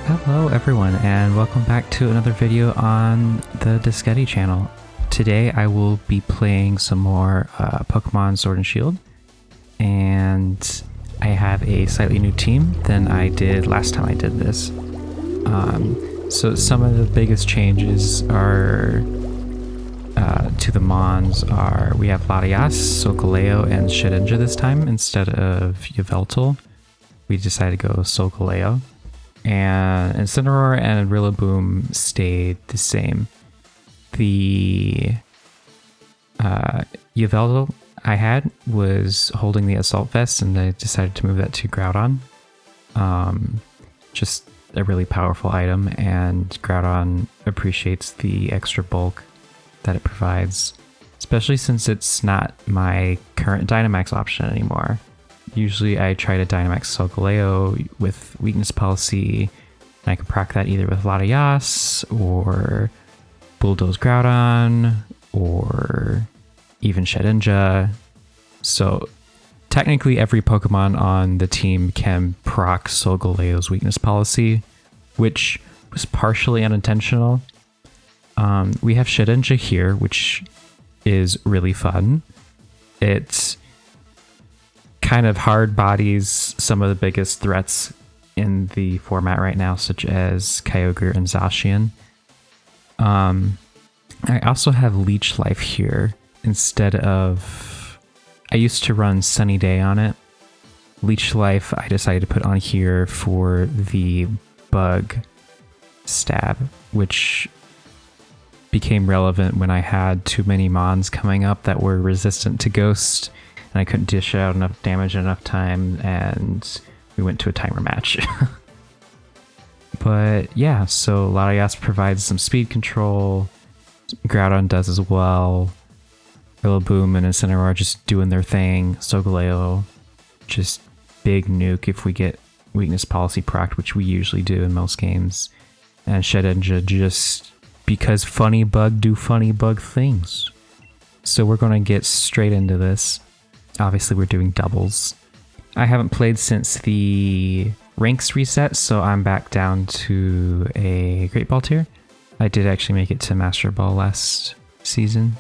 Hello everyone and welcome back to another video on the Dasketti channel. Today I will be playing some more Pokemon Sword and Shield, and I have a slightly new team than I did last time I did this. So some of the biggest changes are to the Mons are we have Latias, Solgaleo, and Shedinja this time instead of Yveltal. We decided to go Solgaleo. And Incineroar and Rillaboom stayed the same. The Yveltal I had was holding the Assault Vest, and I decided to move that to Groudon. Just a really powerful item, and Groudon appreciates the extra bulk that it provides, especially since it's not my current Dynamax option anymore. Usually I try to Dynamax Solgaleo with Weakness Policy, and I can proc that either with Latias, or Bulldoze Groudon, or even Shedinja. So technically every Pokemon on the team can proc Solgaleo's Weakness Policy, which was partially unintentional. We have Shedinja here, which is really fun. It's kind of hard bodies some of the biggest threats in the format right now, such as Kyogre and Zacian. I also have Leech Life here instead of... I used to run Sunny Day on it. Leech Life I decided to put on here for the Bug Stab, which became relevant when I had too many Mons coming up that were resistant to Ghost, and I couldn't dish out enough damage in enough time, and we went to a timer match. But yeah, so Latias provides some speed control, Groudon does as well, Rillaboom and Incineroar are just doing their thing, Solgaleo, just big nuke if we get Weakness Policy procced, which we usually do in most games, and Shedinja just because funny bug do funny bug things. So we're going to get straight into this. Obviously we're doing doubles. I haven't played since the ranks reset, so I'm back down to a Great Ball tier. I did actually make it to Master Ball last season.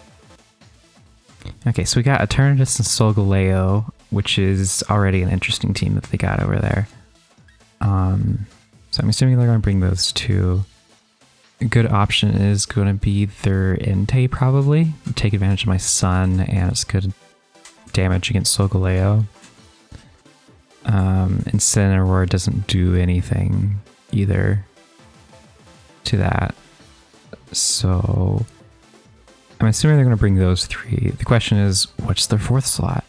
Okay, so we got Eternatus and Solgaleo, which is already an interesting team that they got over there. So I'm assuming they're going to bring those two. A good option is going to be their Entei, probably. Take advantage of my Sun, and it's good damage against Solgaleo. Incineroar doesn't do anything either to that. So I'm assuming they're going to bring those three. The question is, what's their fourth slot?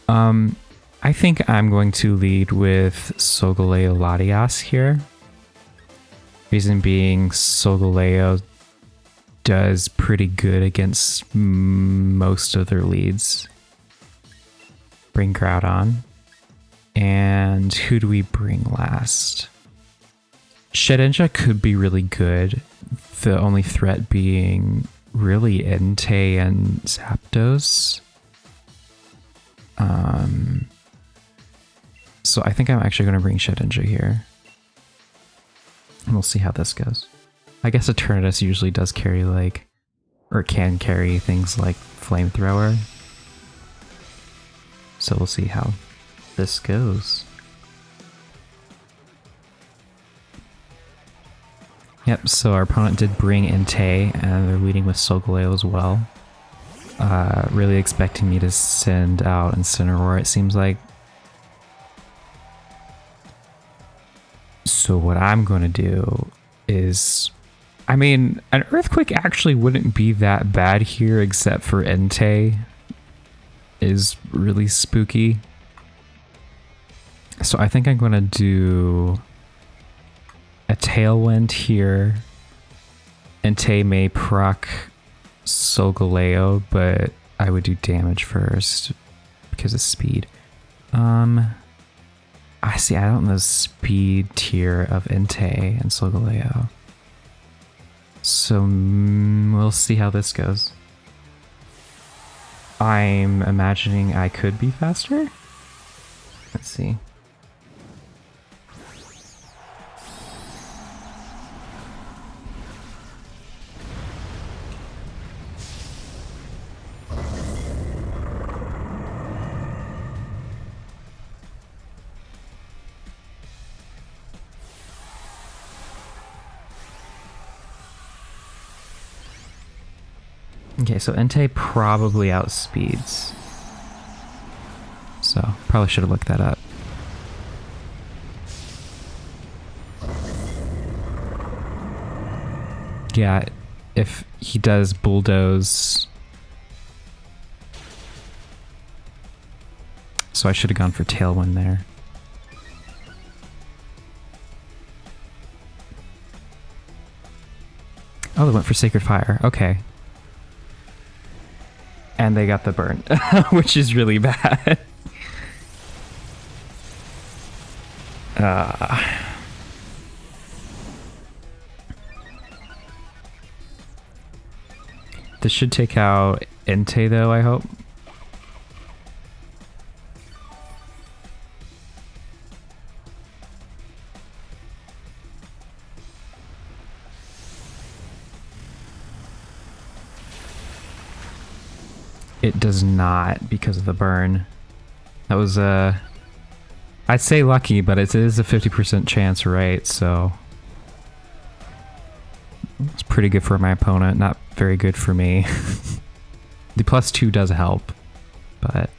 I think I'm going to lead with Solgaleo Latias here. Reason being, Solgaleo does pretty good against most of their leads. Bring Groudon. And who do we bring last? Shedinja could be really good. The only threat being really Entei and Zapdos. So I think I'm actually going to bring Shedinja here. And we'll see how this goes. I guess Eternatus usually does carry like, or can carry things like Flamethrower. So we'll see how this goes. Yep, so our opponent did bring Entei, and they're leading with Solgaleo as well. Really expecting me to send out Incineroar, it seems like. So what I'm going to do is... I mean, an Earthquake actually wouldn't be that bad here, except for Entei is really spooky. So I think I'm going to do a Tailwind here. Entei may proc Solgaleo, but I would do damage first because of speed. I see, I don't know the speed tier of Entei and Solgaleo. So we'll see how this goes. I'm imagining I could be faster. Let's see. Okay, so Entei probably outspeeds. So, probably should have looked that up. Yeah, if he does bulldoze... So I should have gone for Tailwind there. Oh, they went for Sacred Fire. Okay. And they got the burn, which is really bad. This should take out Entei though, I hope. It does not because of the burn. That was I'd say lucky, but it is a 50% chance, right? So it's pretty good for my opponent, not very good for me. The +2 does help, but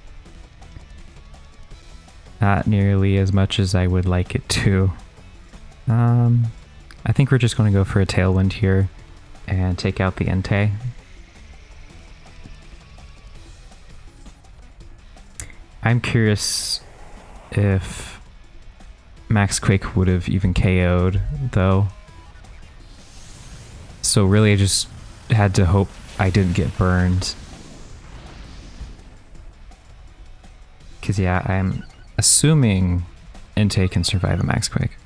not nearly as much as I would like it to. I think we're just going to go for a Tailwind here and take out the Entei. I'm curious if Max Quake would have even KO'd, though. So really I just had to hope I didn't get burned. Because yeah, I'm assuming Entei can survive a Max Quake.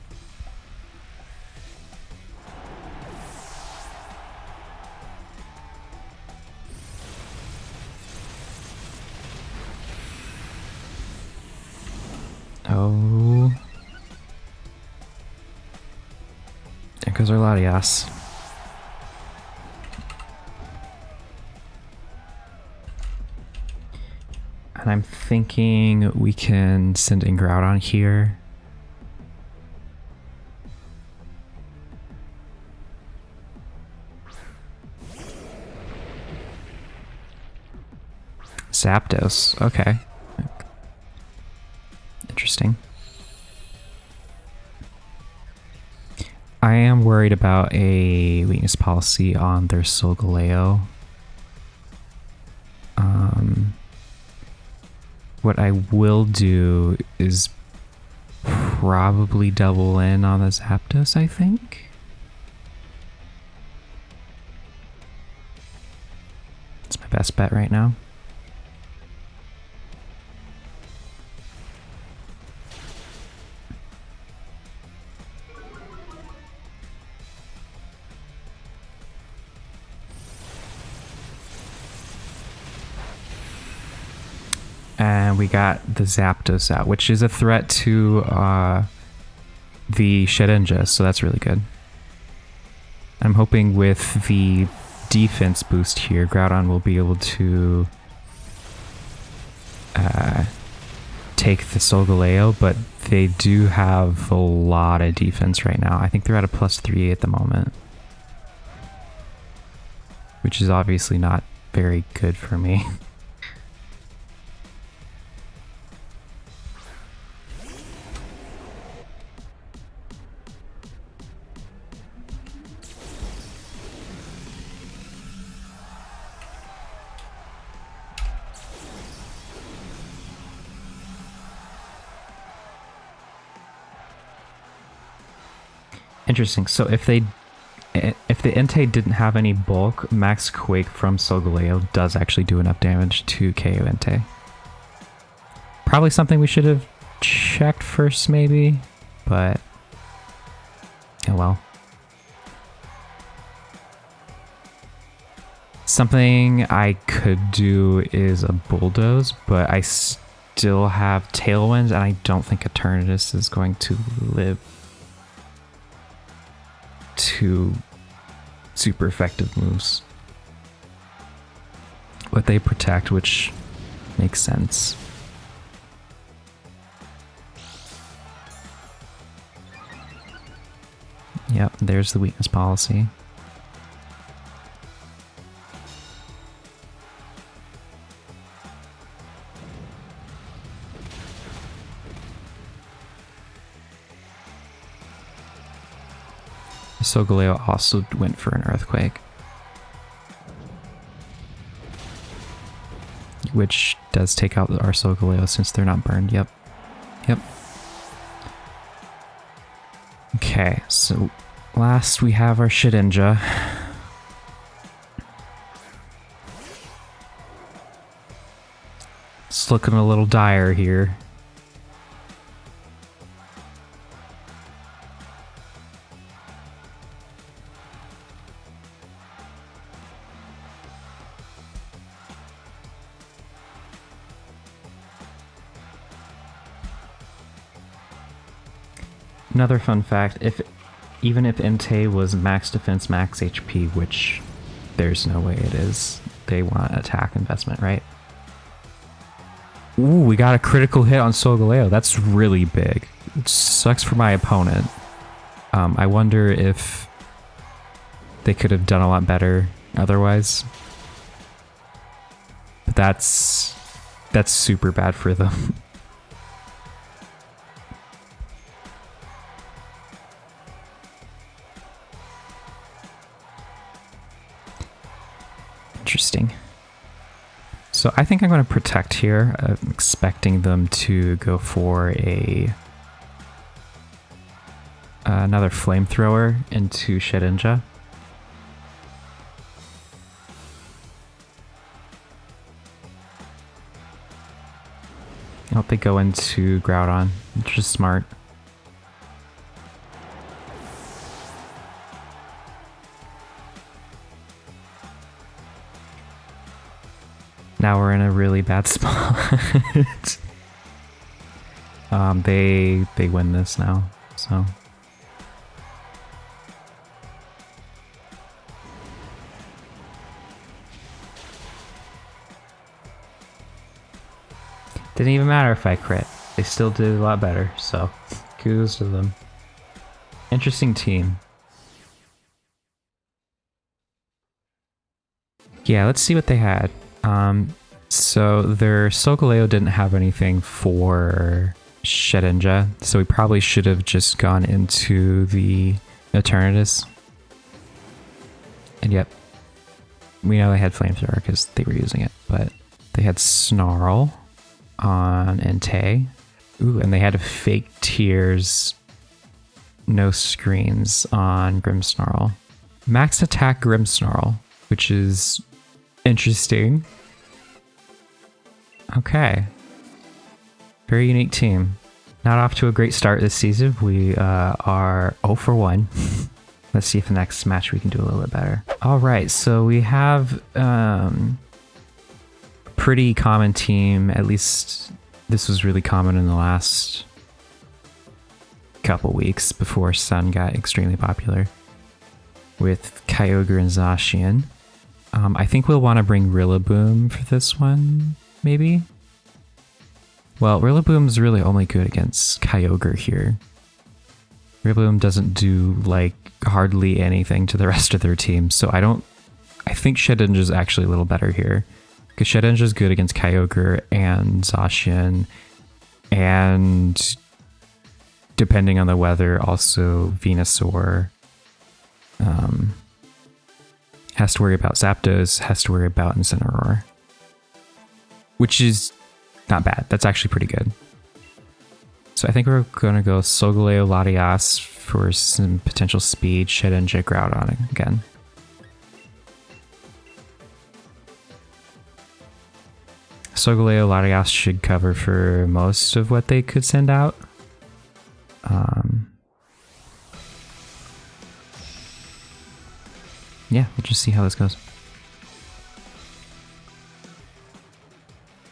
Oh. There goes our Latias. And I'm thinking we can send in Groudon here. Zapdos, okay. Interesting. I am worried about a weakness policy on their Solgaleo. What I will do is probably double in on the Zapdos, I think. It's my best bet right now. And we got the Zapdos out, which is a threat to the Shedinja, so that's really good. I'm hoping with the defense boost here, Groudon will be able to take the Solgaleo, but they do have a lot of defense right now. I think they're at a +3 at the moment, which is obviously not very good for me. Interesting. So if the Entei didn't have any bulk, Max Quake from Solgaleo does actually do enough damage to KO Entei. Probably something we should have checked first, maybe, but oh well. Something I could do is a Bulldoze, but I still have Tailwinds, and I don't think Eternatus is going to live to super effective moves. But they protect, which makes sense. Yep, there's the weakness policy. Solgaleo also went for an Earthquake, which does take out our Solgaleo since they're not burned. Yep. Yep. Okay, so last we have our Shedinja. It's looking a little dire here. Another fun fact, even if Entei was max defense, max HP, which there's no way it is, they want attack investment, right? Ooh, we got a critical hit on Solgaleo. That's really big. It sucks for my opponent. I wonder if they could have done a lot better otherwise. But that's super bad for them. Interesting. So I think I'm going to protect here. I'm expecting them to go for another flamethrower into Shedinja. I hope they go into Groudon, which is smart. Now we're in a really bad spot. They win this now, so. Didn't even matter if I crit. They still did a lot better, so kudos to them. Interesting team. Yeah, let's see what they had. So their Solgaleo didn't have anything for Shedinja, so we probably should have just gone into the Eternatus. And yep, we know they had Flamethrower because they were using it, but they had Snarl on Entei. Ooh, and they had a Fake Tears, no screens on Grimmsnarl. Max attack Grimmsnarl, which is interesting. Okay. Very unique team. Not off to a great start this season. We are 0 for 1. Let's see if the next match we can do a little bit better. Alright, so we have a pretty common team. At least this was really common in the last couple weeks before Sun got extremely popular. With Kyogre and Zacian. I think we'll want to bring Rillaboom for this one, maybe? Well, Rillaboom's really only good against Kyogre here. Rillaboom doesn't do, like, hardly anything to the rest of their team, so I think Shedinja's actually a little better here. Because Shedinja's good against Kyogre and Zacian, and depending on the weather, also Venusaur. Has to worry about Zapdos, has to worry about Incineroar. Which is not bad. That's actually pretty good. So I think we're going to go Solgaleo, Latias for some potential speed, Shedinja, Groudon again. Solgaleo, Latias should cover for most of what they could send out. Yeah, we'll just see how this goes.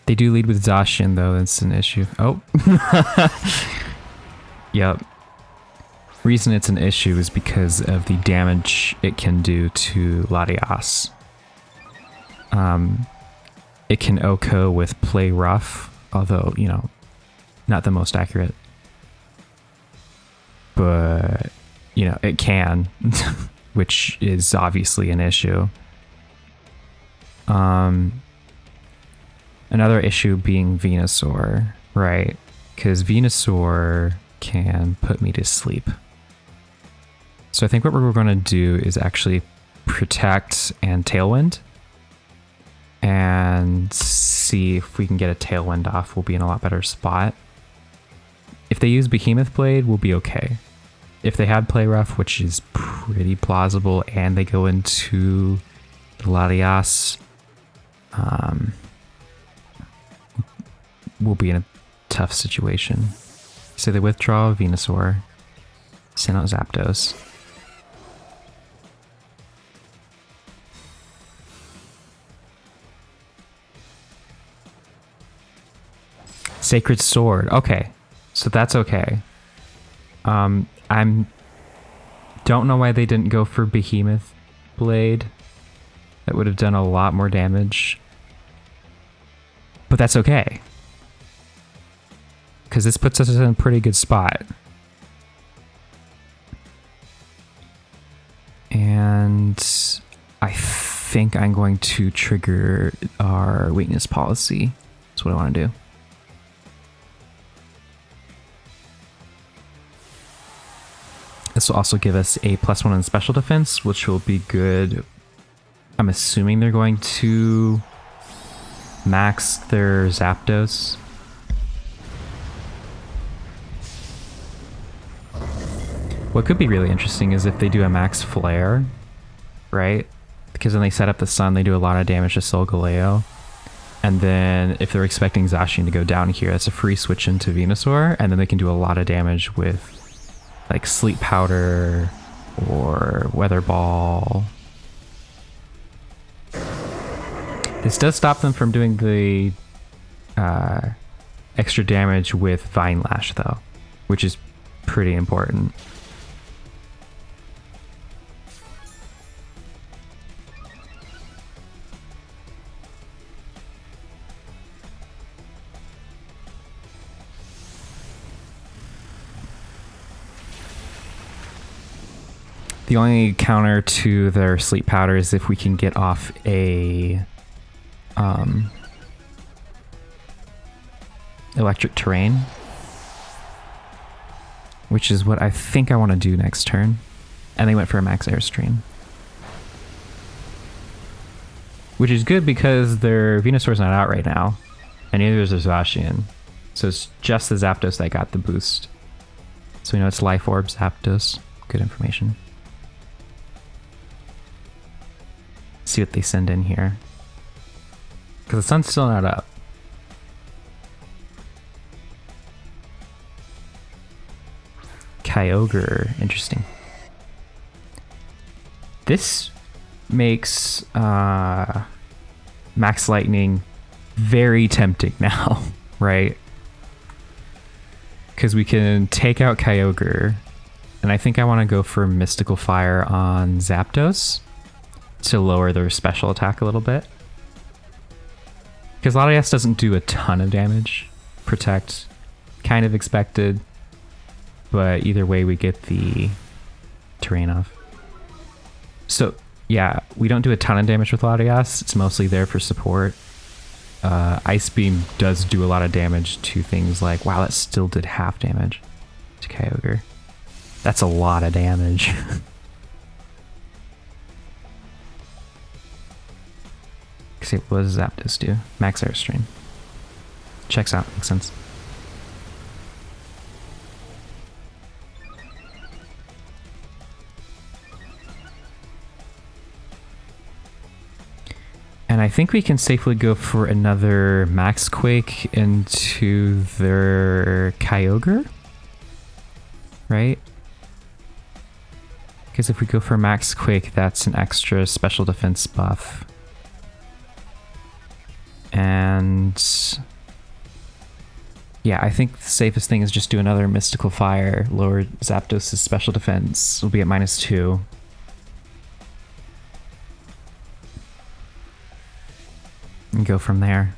They do lead with Zacian, though. That's an issue. Oh. Yep. Reason it's an issue is because of the damage it can do to Latias. It can OHKO with Play Rough, although, you know, not the most accurate. But, you know, it can. Which is obviously an issue. Another issue being Venusaur, right? Because Venusaur can put me to sleep. So I think what we're going to do is actually protect and Tailwind. And see if we can get a Tailwind off. We'll be in a lot better spot. If they use Behemoth Blade, we'll be okay. If they had Play Rough, which is pretty plausible, and they go into the Latias, we'll be in a tough situation. So they withdraw Venusaur, send out Zapdos. Sacred Sword. Okay, so that's okay. I'm don't know why they didn't go for Behemoth Blade. That would have done a lot more damage. But that's okay. Because this puts us in a pretty good spot. And I think I'm going to trigger our weakness policy. That's what I want to do. This will also give us a +1 in special defense, which will be good. I'm assuming they're going to max their Zapdos. What could be really interesting is if they do a max Flare, right? Because when they set up the sun, they do a lot of damage to Solgaleo. And then if they're expecting Zacian to go down here, that's a free switch into Venusaur, and then they can do a lot of damage with like Sleep Powder or Weather Ball. This does stop them from doing the extra damage with Vine Lash though, which is pretty important. The only counter to their Sleep Powder is if we can get off a electric terrain, which is what I think I want to do next turn. And they went for a max Airstream, which is good because their Venusaur's not out right now, and neither is their Zacian. So it's just the Zapdos that got the boost. So we know it's Life Orb Zapdos. Good information. See what they send in here, because the sun's still not up. Kyogre, interesting. This makes Max Lightning very tempting now, right? Because we can take out Kyogre, and I think I want to go for Mystical Fire on Zapdos to lower their special attack a little bit. Because Latias doesn't do a ton of damage. Protect, kind of expected. But either way, we get the terrain off. So, yeah, we don't do a ton of damage with Latias. It's mostly there for support. Ice Beam does do a lot of damage to things like... Wow, that still did half damage to Kyogre. That's a lot of damage. What does Zapdos do? Max Airstream. Checks out, makes sense. And I think we can safely go for another Max Quake into their Kyogre, right? Because if we go for Max Quake, that's an extra special defense buff. And yeah, I think the safest thing is just do another Mystical Fire, lower Zapdos' special defense. Will be at -2. And go from there.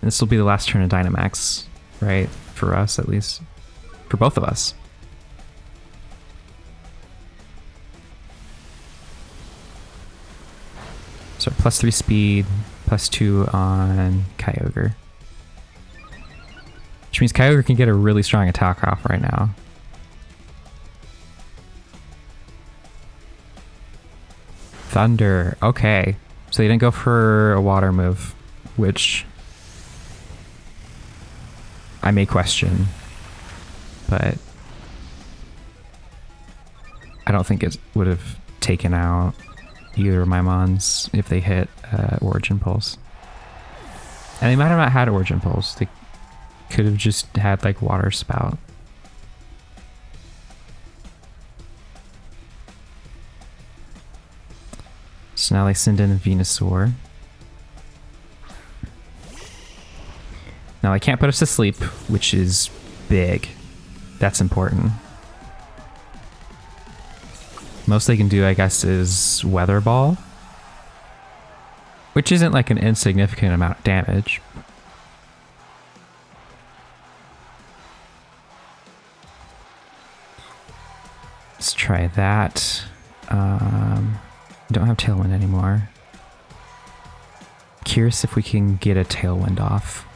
This will be the last turn of Dynamax, right? For us, at least. For both of us. So +3 speed, +2 on Kyogre. Which means Kyogre can get a really strong attack off right now. Thunder. Okay. So they didn't go for a water move, which I may question, but I don't think it would have taken out either of my mons if they hit Origin Pulse. And they might have not had Origin Pulse. They could have just had like Water Spout. So now they send in Venusaur. Now I can't put us to sleep, which is big. That's important. Most they can do, I guess, is Weather Ball, which isn't like an insignificant amount of damage. Let's try that. Don't have Tailwind anymore. Curious if we can get a Tailwind off.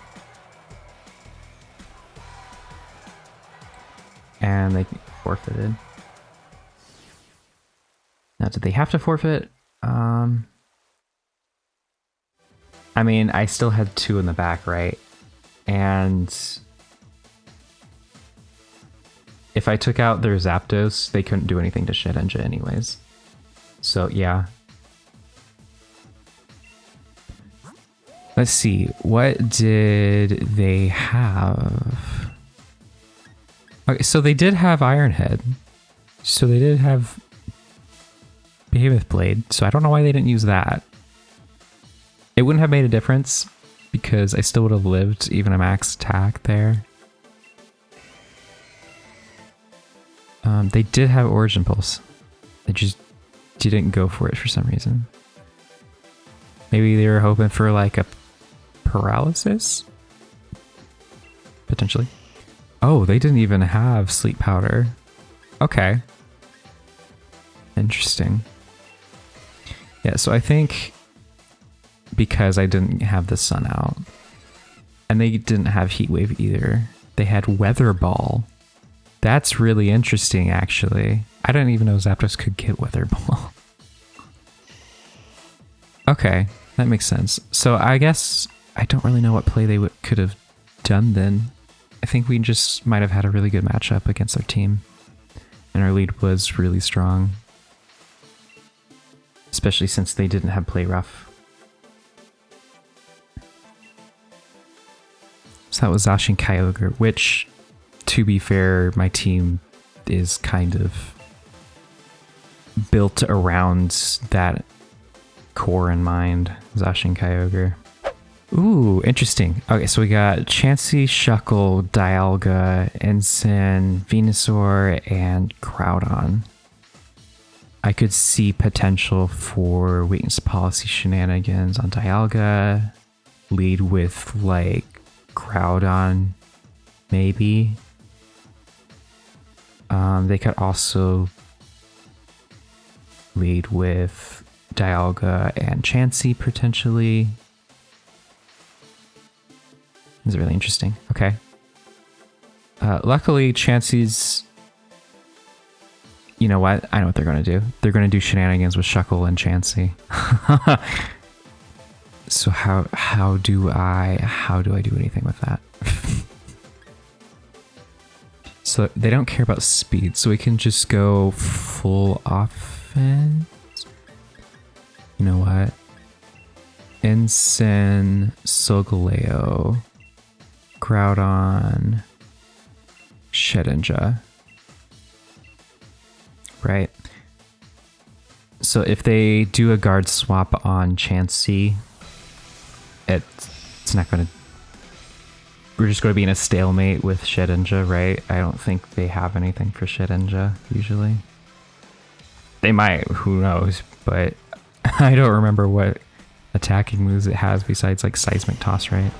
And they forfeited. Now, did they have to forfeit? I mean, I still had 2 in the back, right? And if I took out their Zapdos, they couldn't do anything to Shedinja anyways. So, yeah. Let's see. What did they have? Okay, so they did have Iron Head. So they did have Behemoth Blade. So I don't know why they didn't use that. It wouldn't have made a difference because I still would have lived even a max attack there. They did have Origin Pulse. They just didn't go for it for some reason. Maybe they were hoping for like a paralysis? Potentially. Oh, they didn't even have Sleep Powder. Okay. Interesting. Yeah, so I think because I didn't have the sun out, and they didn't have Heat Wave either, they had Weather Ball. That's really interesting, actually. I didn't even know Zapdos could get Weather Ball. Okay, that makes sense. So I guess I don't really know what play they could have done then. I think we just might have had a really good matchup against our team. And our lead was really strong. Especially since they didn't have Play Rough. So that was Zacian Kyogre, which, to be fair, my team is kind of built around that core in mind. Zacian Kyogre. Ooh, interesting. Okay, so we got Chansey, Shuckle, Dialga, Ensign, Venusaur, and Groudon. I could see potential for weakness policy shenanigans on Dialga. Lead with, like, Groudon, maybe. They could also lead with Dialga and Chansey, potentially. This is really interesting. Okay. Luckily, Chansey's... You know what? I know what they're going to do. They're going to do shenanigans with Shuckle and Chansey. So how do I do anything with that? So they don't care about speed, so we can just go full offense. You know what? Ensign, Solgaleo, Groudon, Shedinja. Right. So if they do a guard swap on Chansey, it's not going to... We're just going to be in a stalemate with Shedinja, right? I don't think they have anything for Shedinja, usually. They might, who knows, but I don't remember what attacking moves it has besides like Seismic Toss, right?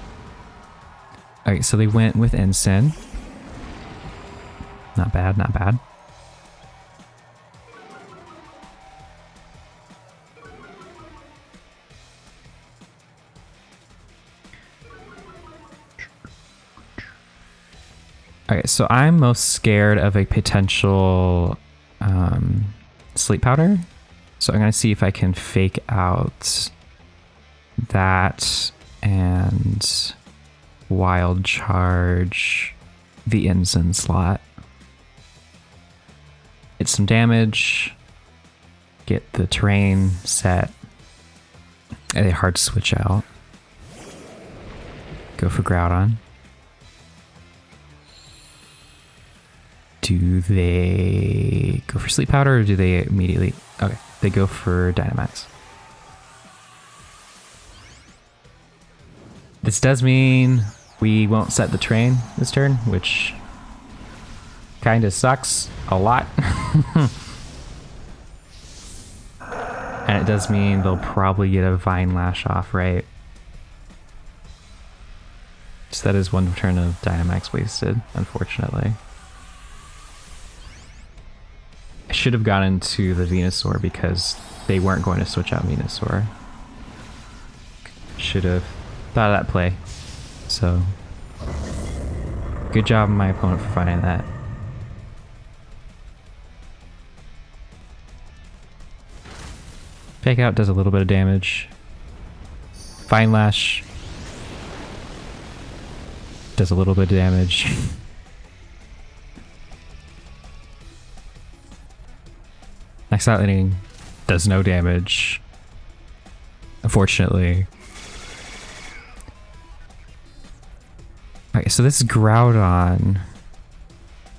Okay, so they went with Ensign. Not bad, not bad. Okay, so I'm most scared of a potential Sleep Powder So I'm going to see if I can fake out that and wild charge the Ensign slot. Get some damage, get the terrain set, and a hard switch out. Go for Groudon. Do they go for Sleep Powder or do they immediately... Okay, they go for Dynamax. This does mean we won't set the terrain this turn, which kind of sucks a lot. And it does mean they'll probably get a Vine Lash off, right? So that is one turn of Dynamax wasted, unfortunately. I should have gone into the Venusaur because they weren't going to switch out Venusaur. Should have thought of that play. So, good job on my opponent for finding that. Fake Out does a little bit of damage. Vine Lash does a little bit of damage. Next Lightning does no damage, unfortunately. Okay, so this Groudon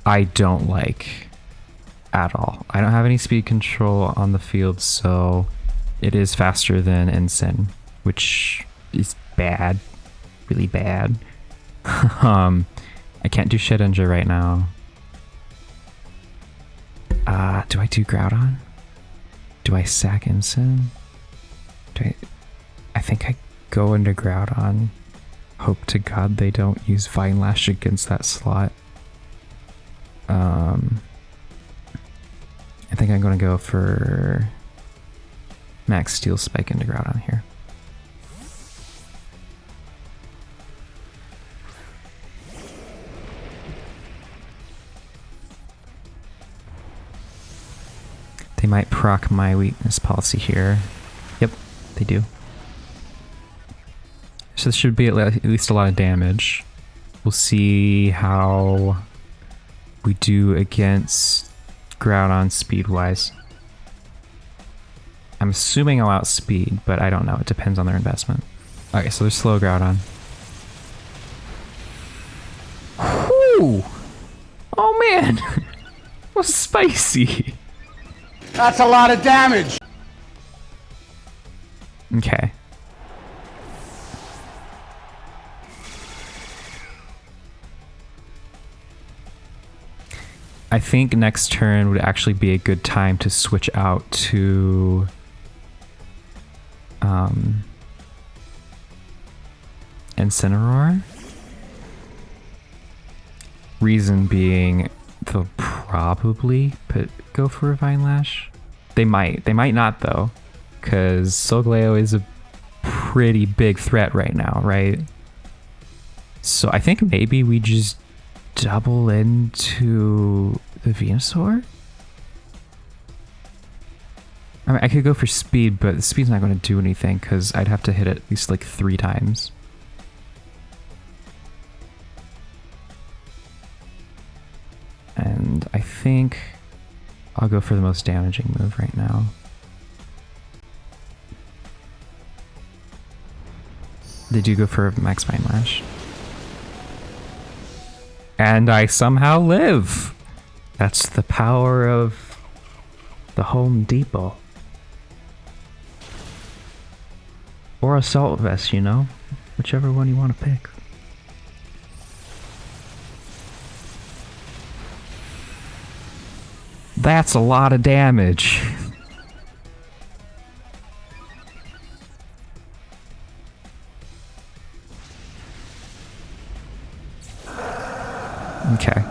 I don't like at all. I don't have any speed control on the field, so it is faster than Ensign, which is bad, really bad. I can't do Shedinja right now. Do I do Groudon? Do I sack Ensign? I think I go into Groudon. Hope to God they don't use Vine Lash against that slot. I think I'm going to go for Max Steel Spike into Groudon here. They might proc my weakness policy here. Yep, they do. So this should be at least a lot of damage. We'll see how we do against Groudon speed-wise. I'm assuming I'll outspeed, but I don't know. It depends on their investment. Okay, so there's slow Groudon. Whew! Oh man! That was spicy! That's a lot of damage! Okay. I think next turn would actually be a good time to switch out to Incineroar. Reason being, they'll probably go for a Vine Lash. They might not though, because Solgaleo is a pretty big threat right now, right? So I think maybe we just double into the Venusaur? I mean, I could go for speed, but the speed's not going to do anything because I'd have to hit it at least like 3 times. And I think I'll go for the most damaging move right now. They do go for Max Vine Lash. And I somehow live! That's the power of the Home Depot. Or Assault Vest, you know? Whichever one you want to pick. That's a lot of damage. Okay.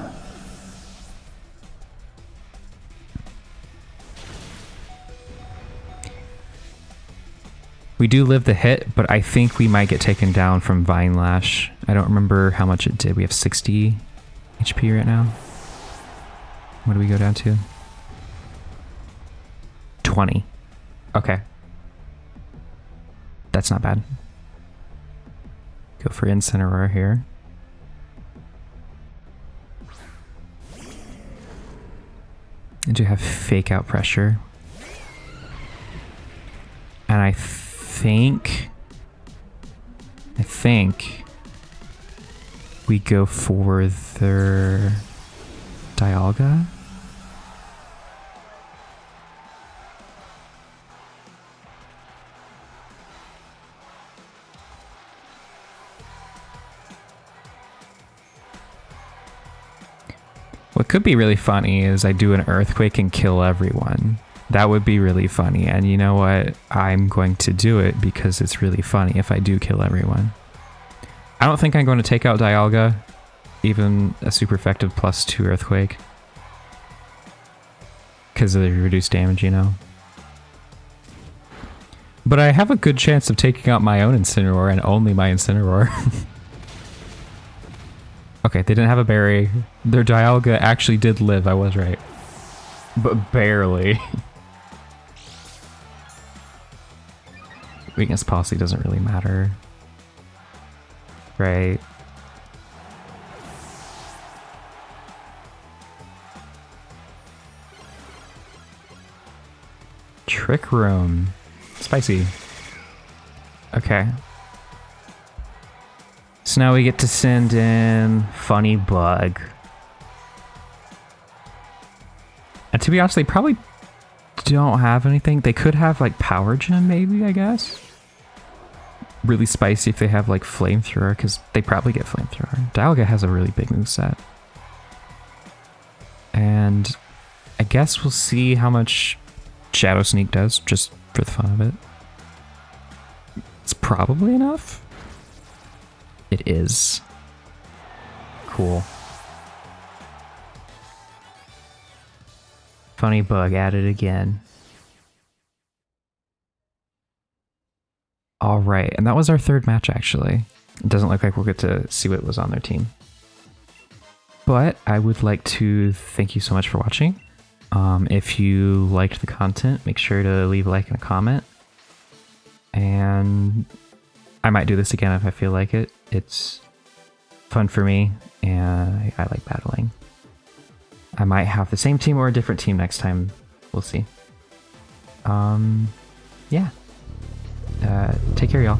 We do live the hit, but I think we might get taken down from Vine Lash. I don't remember how much it did. We have 60 HP right now. What do we go down to? 20. Okay. That's not bad. Go for Incineroar here. I do have Fake Out Pressure. And I think we go for their Dialga. What could be really funny is I do an Earthquake and kill everyone. That would be really funny. And you know what? I'm going to do it because it's really funny if I do kill everyone. I don't think I'm going to take out Dialga, even a super effective +2 Earthquake. Because of the reduced damage, you know. But I have a good chance of taking out my own Incineroar and only my Incineroar. Okay, they didn't have a berry. Their Dialga actually did live, I was right. But barely. Weakness policy doesn't really matter. Right. Trick Room. Spicy. Okay. So now we get to send in Funny Bug. And to be honest, they probably don't have anything. They could have like Power Gem maybe, I guess. Really spicy if they have like Flamethrower, because they probably get Flamethrower. Dialga has a really big moveset. And I guess we'll see how much Shadow Sneak does, just for the fun of it. It's probably enough. It is. Cool. Funny Bug added again. All right, and that was our third match, actually. It doesn't look like we'll get to see what was on their team. But I would like to thank you so much for watching. If you liked the content, make sure to leave a like and a comment. And I might do this again if I feel like it. It's fun for me, and I like battling. I might have the same team or a different team next time. We'll see. Yeah. Take care, y'all.